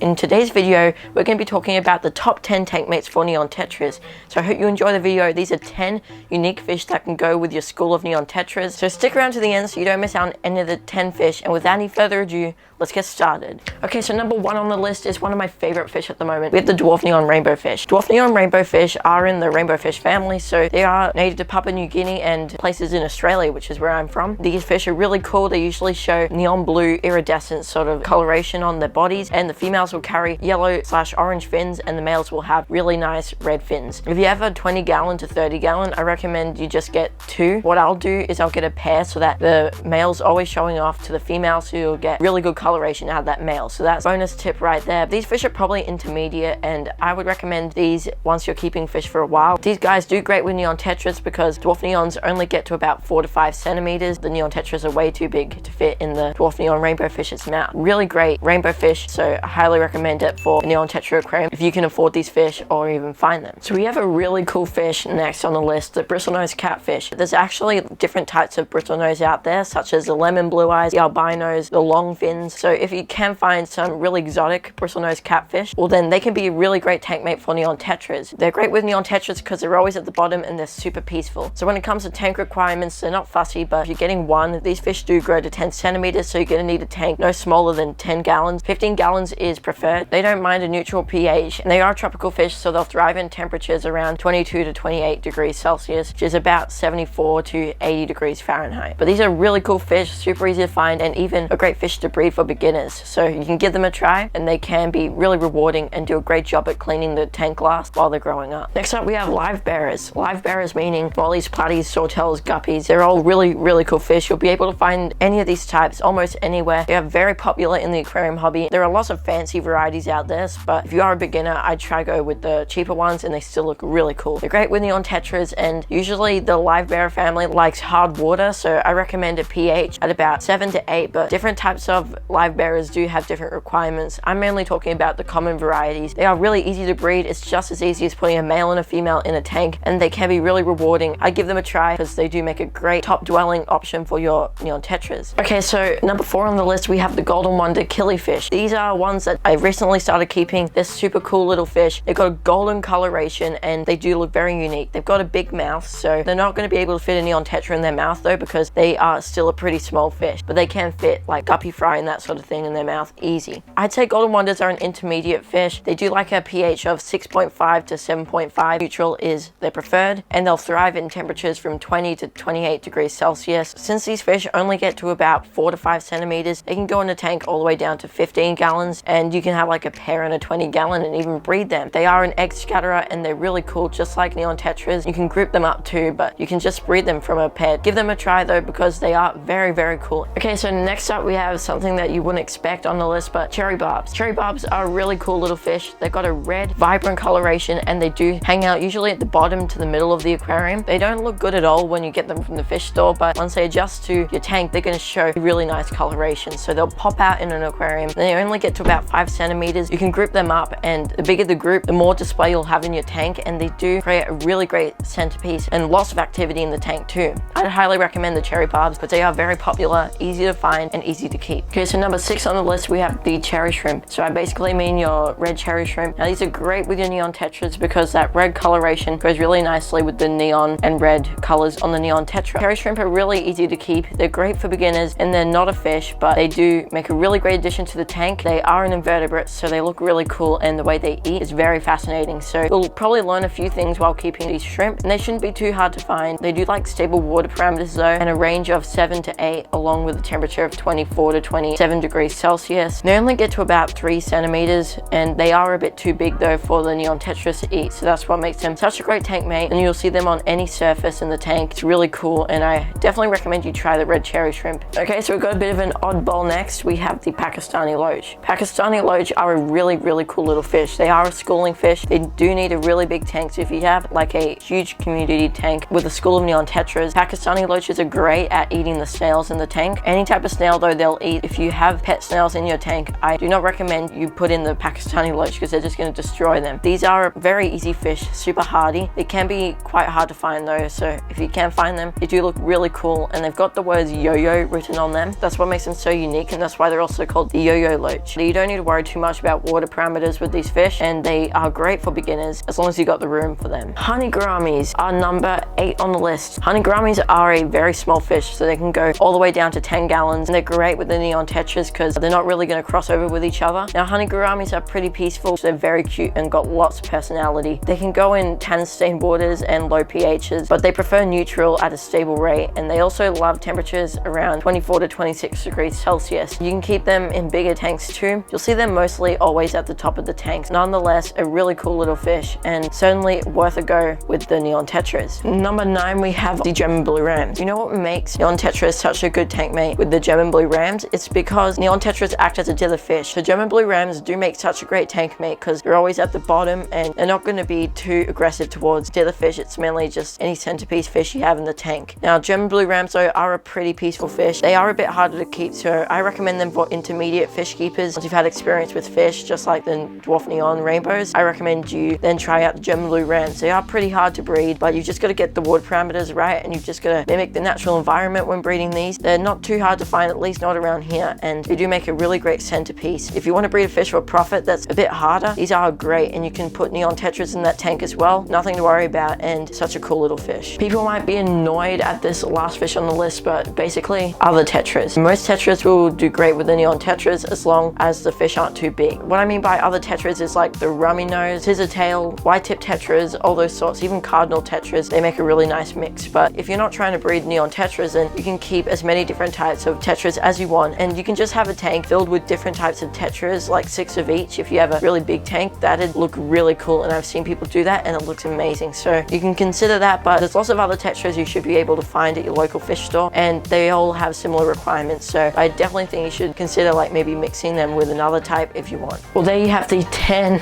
In today's video, we're going to be talking about the top 10 tank mates for Neon Tetras. So I hope you enjoy the video. These are 10 unique fish that can go with your school of Neon Tetras. So stick around to the end so you don't miss out on any of the 10 fish. And without any further ado, let's get started. Okay, so number 1 on the list is one of my favorite fish at the moment. We have the Dwarf Neon Rainbowfish. Dwarf Neon Rainbowfish are in the Rainbowfish family, so they are native to Papua New Guinea and places in Australia, which is where I'm from. These fish are really cool. They usually show neon blue iridescent sort of coloration on their bodies, and the females will carry yellow/orange fins and the males will have really nice red fins. If you have a 20 gallon to 30 gallon, I recommend you just get 2. What I'll do is I'll get a pair so that the male's always showing off to the females, who will get really good coloration out of that male. So that's a bonus tip right there. These fish are probably intermediate, and I would recommend these once you're keeping fish for a while. These guys do great with Neon Tetras because Dwarf Neons only get to about 4 to 5 centimeters. The Neon Tetras are way too big to fit in the Dwarf Neon Rainbowfish's mouth. Really great rainbow fish, so I highly recommend it for a Neon Tetra aquarium if you can afford these fish or even find them. So we have a really cool fish next on the list, the Bristlenose Catfish. There's actually different types of bristlenose out there, such as the lemon blue eyes, the albinos, the long fins. So if you can find some really exotic bristlenose catfish, well then they can be a really great tank mate for Neon Tetras. They're great with Neon Tetras because they're always at the bottom and they're super peaceful. So when it comes to tank requirements, they're not fussy, but if you're getting one, these fish do grow to 10 centimeters, so you're going to need a tank no smaller than 10 gallons. 15 gallons is preferred. They don't mind a neutral pH, and they are tropical fish, so they'll thrive in temperatures around 22 to 28 degrees Celsius, which is about 74 to 80 degrees Fahrenheit. But these are really cool fish, super easy to find, and even a great fish to breed for beginners. So you can give them a try, and they can be really rewarding and do a great job at cleaning the tank glass while they're growing up. Next up, we have Livebearers. Livebearers meaning mollies, platies, sawtails, guppies. They're all really cool fish. You'll be able to find any of these types almost anywhere. They are very popular in the aquarium hobby. There are lots of fancy varieties out there, but if you are a beginner, I'd try go with the cheaper ones, and they still look really cool. They're great with Neon Tetras, and usually the Livebearer family likes hard water, so I recommend a pH at about 7 to 8, but different types of Livebearers do have different requirements. I'm mainly talking about the common varieties. They are really easy to breed. It's just as easy as putting a male and a female in a tank, and they can be really rewarding. I give them a try because they do make a great top dwelling option for your Neon Tetras. Okay, so number 4 on the list, we have the Golden Wonder Killifish. These are ones that I recently started keeping. They're super cool little fish. They've got a golden coloration and they do look very unique. They've got a big mouth, so they're not going to be able to fit a Neon Tetra in their mouth though, because they are still a pretty small fish, but they can fit like guppy fry and that sort of thing in their mouth easy. I'd say Golden Wonders are an intermediate fish. They do like a pH of 6.5 to 7.5. Neutral is their preferred, and they'll thrive in temperatures from 20 to 28 degrees Celsius. Since these fish only get to about 4 to 5 centimeters, they can go in a tank all the way down to 15 gallons, and you can have like a pair in a 20 gallon and even breed them. They are an egg scatterer and they're really cool, just like Neon Tetras. You can group them up too, but you can just breed them from a pair. Give them a try though, because they are very cool. Okay, so next up we have something that you wouldn't expect on the list, but cherry barbs. Cherry barbs are really cool little fish. They've got a red, vibrant coloration, and they do hang out usually at the bottom to the middle of the aquarium. They don't look good at all when you get them from the fish store, but once they adjust to your tank, they're going to show really nice coloration. So they'll pop out in an aquarium. They only get to about 5 centimeters. You can group them up, and the bigger the group, the more display you'll have in your tank, and they do create a really great centerpiece and lots of activity in the tank too. I'd highly recommend the cherry barbs, but they are very popular, easy to find, and easy to keep. Okay, so number 6 on the list, we have the cherry shrimp. So I basically mean your red cherry shrimp. Now these are great with your Neon Tetras because that red coloration goes really nicely with the neon and red colors on the Neon Tetra. Cherry shrimp are really easy to keep. They're great for beginners, and they're not a fish, but they do make a really great addition to the tank. They are an invertebrate, so they look really cool, and the way they eat is very fascinating. So you'll probably learn a few things while keeping these shrimp, and they shouldn't be too hard to find. They do like stable water parameters though, and a range of 7 to 8, along with a temperature of 24 to 27 degrees Celsius. They only get to about 3 centimeters, and they are a bit too big though for the Neon Tetras to eat, so that's what makes them such a great tank mate, and you'll see them on any surface in the tank. It's really cool, and I definitely recommend you try the red cherry shrimp. Okay, so we've got a bit of an oddball next. We have the Pakistani Loach. Pakistani Loach are a really cool little fish. They are a schooling fish. They do need a really big tank, so if you have like a huge community tank with a school of Neon Tetras, Pakistani Loaches are great at eating the snails in the tank. Any type of snail though they'll eat. If you have pet snails in your tank, I do not recommend you put in the Pakistani Loach because they're just going to destroy them. These are very easy fish, super hardy. They can be quite hard to find though, so if you can find them, they do look really cool, and they've got the words yo-yo written on them. That's what makes them so unique, and that's why they're also called the yo-yo loach. You don't need to worry too much about water parameters with these fish, and they are great for beginners as long as you got the room for them. Honey gouramis are number 8 on the list. Honey gouramis are a very small fish, so they can go all the way down to 10 gallons, and they're great with the Neon Tetras because they're not really going to cross over with each other. Now, honey gouramis are pretty peaceful, so they're very cute and got lots of personality. They can go in tannin stained waters and low pHs, but they prefer neutral at a stable rate, and they also love temperatures around 24 to 26 degrees Celsius. You can keep them in bigger tanks too. You'll see them mostly always at the top of the tanks. Nonetheless, a really cool little fish, and certainly worth a go with the Neon Tetras. Number 9, we have the German blue rams. You know what makes Neon Tetras such a good tank mate with the German blue rams? It's because Neon Tetras act as a dither fish. The German blue rams do make such a great tank mate because they're always at the bottom and they're not going to be too aggressive towards dither fish. It's mainly just any centerpiece fish you have in the tank. Now, German blue rams though are a pretty peaceful fish. They are a bit harder to keep, so I recommend them for intermediate fish keepers. Once you've had experience with fish, just like the Dwarf Neon Rainbows, I recommend you then try out the German blue rams. They are pretty hard to breed, but you've just got to get the water parameters right, and you've just got to mimic the natural environment when breeding these. They're not too hard to find, at least not around here, and they do make a really great centerpiece. If you want to breed a fish for profit that's a bit harder, these are great, and you can put Neon Tetras in that tank as well. Nothing to worry about, and such a cool little fish. People might be annoyed at this last fish on the list, but basically other tetras. Most tetras will do great with the Neon Tetras as long as the fish aren't too big. What I mean by other tetras is like the rummy nose, scissor tail, white tip tetras, all those sorts, even cardinal tetras. They make a really nice mix. But if you're not trying to breed Neon Tetras, then you can keep as many different types of tetras as you want, and you can just have a tank filled with different types of tetras, like 6 of each. If you have a really big tank, that'd look really cool, and I've seen people do that and it looks amazing. So you can consider that, but there's lots of other tetras you should be able to find at your local fish store, and they all have similar requirements. So I definitely think you should consider like maybe mixing them with another type if you want. Well, there you have the 10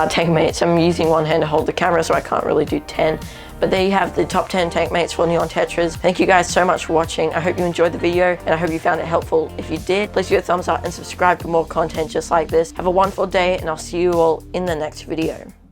tank mates. I'm using one hand to hold the camera, so I can't really do 10. But there you have the top 10 tank mates for Neon Tetras. Thank you guys so much for watching. I hope you enjoyed the video, and I hope you found it helpful. If you did, please give it a thumbs up and subscribe for more content just like this. Have a wonderful day, and I'll see you all in the next video.